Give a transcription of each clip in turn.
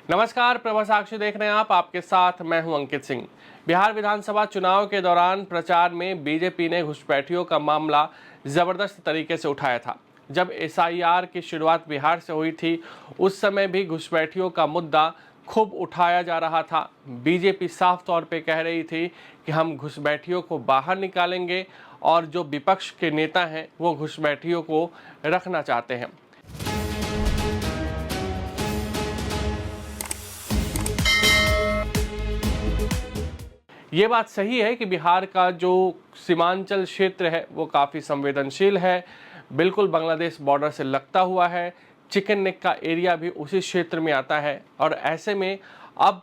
नमस्कार, प्रभा साक्षी देख रहे हैं आप। आपके साथ मैं हूं अंकित सिंह। बिहार विधानसभा चुनाव के दौरान प्रचार में बीजेपी ने घुसपैठियों का मामला जबरदस्त तरीके से उठाया था। जब एसआईआर की शुरुआत बिहार से हुई थी, उस समय भी घुसपैठियों का मुद्दा खूब उठाया जा रहा था। बीजेपी साफ तौर पे कह रही थी कि हम घुसपैठियों को बाहर निकालेंगे और जो विपक्ष के नेता हैं वो घुसपैठियों को रखना चाहते हैं। ये बात सही है कि बिहार का जो सीमांचल क्षेत्र है वो काफ़ी संवेदनशील है, बिल्कुल बांग्लादेश बॉर्डर से लगता हुआ है। चिकन नेक का एरिया भी उसी क्षेत्र में आता है और ऐसे में अब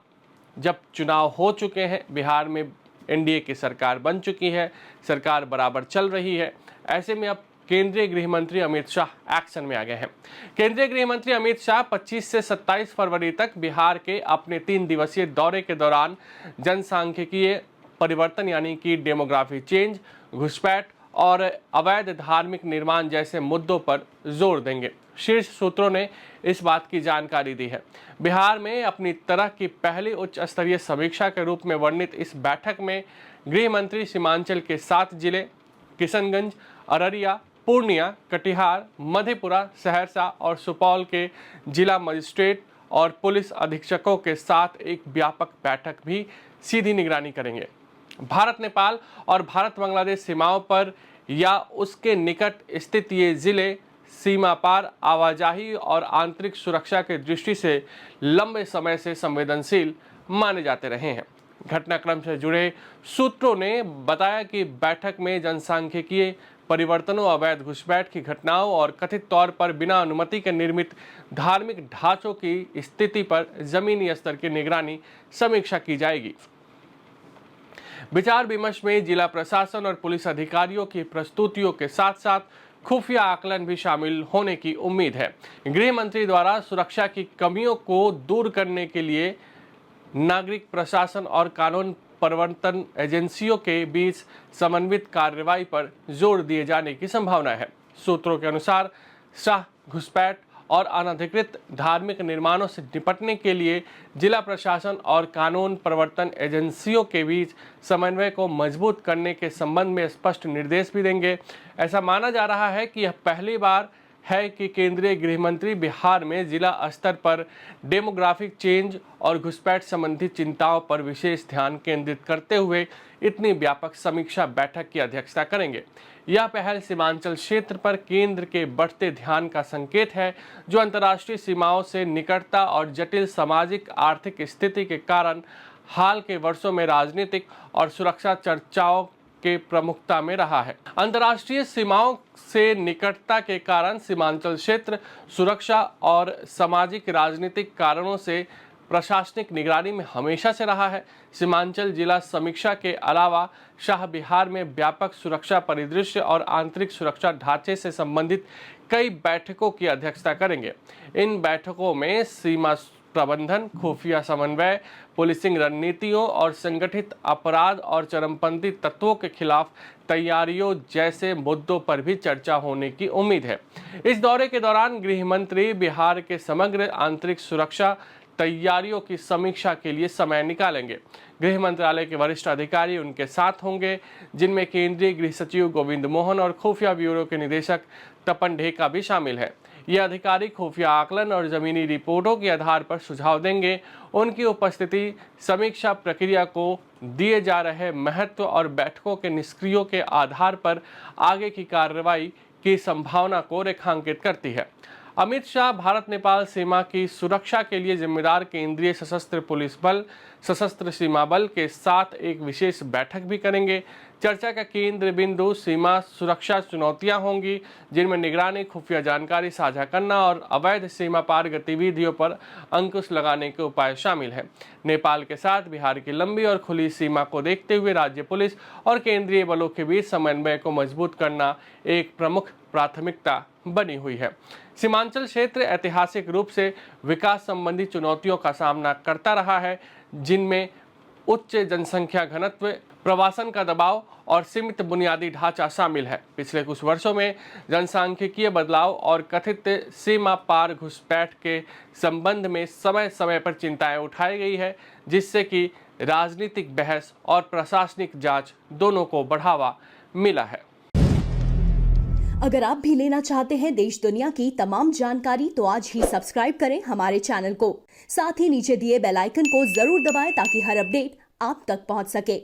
जब चुनाव हो चुके हैं, बिहार में एनडीए की सरकार बन चुकी है, सरकार बराबर चल रही है, ऐसे में अब केंद्रीय गृह मंत्री अमित शाह एक्शन में आ गए हैं। केंद्रीय गृह मंत्री अमित शाह 25 से 27 फरवरी तक बिहार के अपने 3 दिवसीय दौरे के दौरान जनसांख्यिकीय परिवर्तन यानी कि डेमोग्राफी चेंज, घुसपैठ और अवैध धार्मिक निर्माण जैसे मुद्दों पर जोर देंगे। शीर्ष सूत्रों ने इस बात की जानकारी दी है। बिहार में अपनी तरह की पहली उच्च स्तरीय समीक्षा के रूप में वर्णित इस बैठक में गृह मंत्री सीमांचल के 7 जिले किशनगंज, अररिया, पूर्णिया, कटिहार, मधेपुरा, सहरसा और सुपौल के जिला मजिस्ट्रेट और पुलिस अधीक्षकों के साथ एक व्यापक बैठक भी सीधी निगरानी करेंगे। भारत नेपाल और भारत बांग्लादेश सीमाओं पर या उसके निकट स्थित ये जिले सीमा पार आवाजाही और आंतरिक सुरक्षा की दृष्टि से लंबे समय से संवेदनशील माने जाते रहे हैं। घटनाक्रम से जुड़े सूत्रों ने बताया कि बैठक में जनसांख्यिकीय परिवर्तनों, अवैध घुसपैठ की घटनाओं और कथित तौर पर बिना अनुमति के निर्मित धार्मिक ढांचों की स्थिति पर जमीनी स्तर की निगरानी समीक्षा की जाएगी। विचार विमर्श में जिला प्रशासन और पुलिस अधिकारियों की प्रस्तुतियों के साथ साथ खुफिया आकलन भी शामिल होने की उम्मीद है। गृह मंत्री द्वारा सुरक्षा की कमियों को दूर करने के लिए नागरिक प्रशासन और कानून प्रवर्तन एजेंसियों के बीच समन्वित कार्रवाई पर जोर दिए जाने की संभावना है। सूत्रों के अनुसार शाह घुसपैठ और अनधिकृत धार्मिक निर्माणों से निपटने के लिए जिला प्रशासन और कानून प्रवर्तन एजेंसियों के बीच समन्वय को मजबूत करने के संबंध में स्पष्ट निर्देश भी देंगे। ऐसा माना जा रहा है कि यह पहली बार है कि केंद्रीय गृह मंत्री बिहार में जिला स्तर पर डेमोग्राफिक चेंज और घुसपैठ संबंधी चिंताओं पर विशेष ध्यान केंद्रित करते हुए इतनी व्यापक समीक्षा बैठक की अध्यक्षता करेंगे। यह पहल सीमांचल क्षेत्र पर केंद्र के बढ़ते ध्यान का संकेत है, जो अंतर्राष्ट्रीय सीमाओं से निकटता और जटिल सामाजिक आर्थिक स्थिति के कारण हाल के वर्षों में राजनीतिक और सुरक्षा चर्चाओं के प्रमुखता में रहा है। अंतर्राष्ट्रीय सीमाओं से निकटता के कारण सीमांचल क्षेत्र सुरक्षा और सामाजिक राजनीतिक कारणों से प्रशासनिक निगरानी में हमेशा से रहा है। सीमांचल जिला समीक्षा के अलावा शाह बिहार में व्यापक सुरक्षा परिदृश्य और आंतरिक सुरक्षा ढांचे से संबंधित कई बैठकों की अध्यक्षता करेंगे। इन बैठकों में सीमा प्रबंधन, खुफिया समन्वय, पुलिसिंग रणनीतियों और संगठित अपराध और चरमपंथी तत्वों के खिलाफ तैयारियों जैसे मुद्दों पर भी चर्चा होने की उम्मीद है। इस दौरे के दौरान गृह मंत्री बिहार के समग्र आंतरिक सुरक्षा तैयारियों की समीक्षा के लिए समय निकालेंगे। गृह मंत्रालय के वरिष्ठ अधिकारी उनके साथ होंगे, जिनमें केंद्रीय गृह सचिव गोविंद मोहन और खुफिया ब्यूरो के निदेशक तपन ढेका भी शामिल है। ये अधिकारी खुफिया आकलन और जमीनी रिपोर्टों के आधार पर सुझाव देंगे। उनकी उपस्थिति समीक्षा प्रक्रिया को दिए जा रहे महत्व और बैठकों के निष्क्रियों के आधार पर आगे की कार्रवाई की संभावना को रेखांकित करती है। अमित शाह भारत नेपाल सीमा की सुरक्षा के लिए जिम्मेदार केंद्रीय सशस्त्र पुलिस बल, सशस्त्र सीमा बल के साथ एक विशेष बैठक भी करेंगे। चर्चा का केंद्र बिंदु सीमा सुरक्षा चुनौतियां होंगी, जिनमें निगरानी, खुफिया जानकारी साझा करना और अवैध सीमा पार गतिविधियों पर अंकुश लगाने के उपाय शामिल हैं। नेपाल के साथ बिहार की लंबी और खुली सीमा को देखते हुए राज्य पुलिस और केंद्रीय बलों के बीच समन्वय को मजबूत करना एक प्रमुख प्राथमिकता बनी हुई है। सीमांचल क्षेत्र ऐतिहासिक रूप से विकास संबंधी चुनौतियों का सामना करता रहा है, जिनमें उच्च जनसंख्या घनत्व, प्रवासन का दबाव और सीमित बुनियादी ढांचा शामिल है। पिछले कुछ वर्षों में जनसांख्यिकीय बदलाव और कथित सीमा पार घुसपैठ के संबंध में समय समय पर चिंताएं उठाई गई है, जिससे कि राजनीतिक बहस और प्रशासनिक जांच दोनों को बढ़ावा मिला है। अगर आप भी लेना चाहते हैं देश दुनिया की तमाम जानकारी तो आज ही सब्सक्राइब करें हमारे चैनल को। साथ ही नीचे दिए बेल आइकन को जरूर दबाएं ताकि हर अपडेट आप तक पहुंच सके।